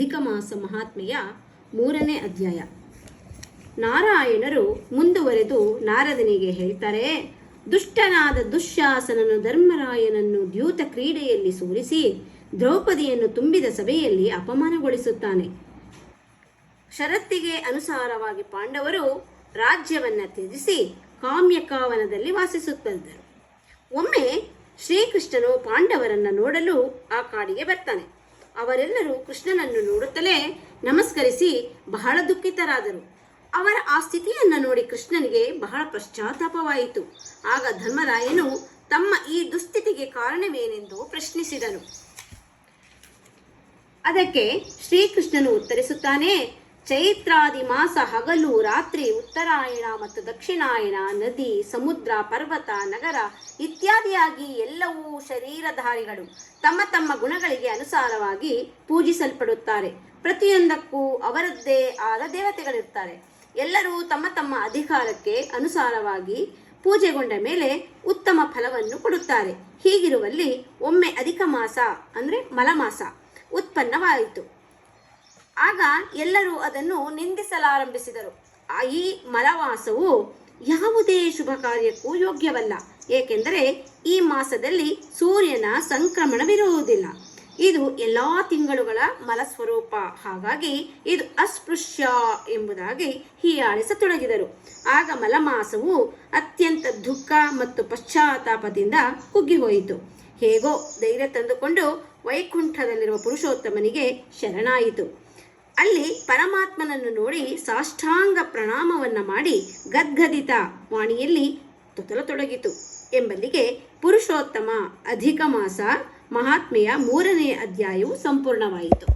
ಅಧಿಕ ಮಾಸ ಮಹಾತ್ಮೆಯ 3ನೇ ಅಧ್ಯಾಯ. ನಾರಾಯಣರು ಮುಂದುವರೆದು ನಾರದನಿಗೆ ಹೇಳ್ತಾರೆ, ದುಷ್ಟನಾದ ದುಶ್ಯಾಸನನು ಧರ್ಮರಾಯನನ್ನು ದ್ಯೂತ ಕ್ರೀಡೆಯಲ್ಲಿ ಸೋಲಿಸಿ ದ್ರೌಪದಿಯನ್ನು ತುಂಬಿದ ಸಭೆಯಲ್ಲಿ ಅಪಮಾನಗೊಳಿಸುತ್ತಾನೆ. ಷರತ್ತಿಗೆ ಅನುಸಾರವಾಗಿ ಪಾಂಡವರು ರಾಜ್ಯವನ್ನು ತ್ಯಜಿಸಿ ಕಾಮ್ಯಕಾವನದಲ್ಲಿ ವಾಸಿಸುತ್ತಿದ್ದರು. ಒಮ್ಮೆ ಶ್ರೀಕೃಷ್ಣನು ಪಾಂಡವರನ್ನು ನೋಡಲು ಆ ಕಾಡಿಗೆ ಬರ್ತಾನೆ. ಅವರೆಲ್ಲರೂ ಕೃಷ್ಣನನ್ನು ನೋಡುತ್ತಲೇ ನಮಸ್ಕರಿಸಿ ಬಹಳ ದುಃಖಿತರಾದರು. ಅವರ ಆ ಸ್ಥಿತಿಯನ್ನು ನೋಡಿ ಕೃಷ್ಣನಿಗೆ ಬಹಳ ಪಶ್ಚಾತ್ತಾಪವಾಯಿತು. ಆಗ ಧರ್ಮರಾಯನು ತಮ್ಮ ಈ ದುಸ್ಥಿತಿಗೆ ಕಾರಣವೇನೆಂದು ಪ್ರಶ್ನಿಸಿದನು. ಅದಕ್ಕೆ ಶ್ರೀಕೃಷ್ಣನು ಉತ್ತರಿಸುತ್ತಾನೆ, ಚೈತ್ರಾದಿ ಮಾಸ ಹಗಲು ರಾತ್ರಿ, ಉತ್ತರಾಯಣ ಮತ್ತು ದಕ್ಷಿಣಾಯನ, ನದಿ, ಸಮುದ್ರ, ಪರ್ವತ, ನಗರ ಇತ್ಯಾದಿಯಾಗಿ ಎಲ್ಲವೂ ಶರೀರಧಾರಿಗಳು ತಮ್ಮ ತಮ್ಮ ಗುಣಗಳಿಗೆ ಅನುಸಾರವಾಗಿ ಪೂಜಿಸಲ್ಪಡುತ್ತಾರೆ. ಪ್ರತಿಯೊಂದಕ್ಕೂ ಅವರದ್ದೇ ಆದ ದೇವತೆಗಳಿರ್ತಾರೆ. ಎಲ್ಲರೂ ತಮ್ಮ ತಮ್ಮ ಅಧಿಕಾರಕ್ಕೆ ಅನುಸಾರವಾಗಿ ಪೂಜೆಗೊಂಡ ಮೇಲೆ ಉತ್ತಮ ಫಲವನ್ನು ಕೊಡುತ್ತಾರೆ. ಹೀಗಿರುವಲ್ಲಿ ಒಮ್ಮೆ ಅಧಿಕ ಮಾಸ ಅಂದರೆ ಮಲಮಾಸ ಉತ್ಪನ್ನವಾಯಿತು. ಆಗ ಎಲ್ಲರೂ ಅದನ್ನು ನಿಂದಿಸಲಾರಂಭಿಸಿದರು. ಈ ಮಲಮಾಸವು ಯಾವುದೇ ಶುಭ ಕಾರ್ಯಕ್ಕೂ ಯೋಗ್ಯವಲ್ಲ. ಏಕೆಂದರೆ ಈ ಮಾಸದಲ್ಲಿ ಸೂರ್ಯನ ಸಂಕ್ರಮಣವಿರುವುದಿಲ್ಲ. ಇದು ಎಲ್ಲ ತಿಂಗಳುಗಳ ಮಲಸ್ವರೂಪ. ಹಾಗಾಗಿ ಇದು ಅಸ್ಪೃಶ್ಯ ಎಂಬುದಾಗಿ ಹೀಯಾಳಿಸತೊಡಗಿದರು. ಆಗ ಮಲಮಾಸವು ಅತ್ಯಂತ ದುಃಖ ಮತ್ತು ಪಶ್ಚಾತ್ತಾಪದಿಂದ ಕುಗ್ಗಿಹೋಯಿತು. ಹೇಗೋ ಧೈರ್ಯ ತಂದುಕೊಂಡು ವೈಕುಂಠದಲ್ಲಿರುವ ಪುರುಷೋತ್ತಮನಿಗೆ ಶರಣಾಯಿತು. ಅಲ್ಲಿ ಪರಮಾತ್ಮನನ್ನು ನೋಡಿ ಸಾಷ್ಟಾಂಗ ಪ್ರಣಾಮವನ್ನು ಮಾಡಿ ಗದ್ಗದಿತ ವಾಣಿಯಲ್ಲಿ ತೊತ್ತಲತೊಡಗಿತು. ಎಂಬಲ್ಲಿಗೆ ಪುರುಷೋತ್ತಮ ಅಧಿಕ ಮಾಸ ಮಹಾತ್ಮೆಯ 3ನೇ ಅಧ್ಯಾಯವು ಸಂಪೂರ್ಣವಾಯಿತು.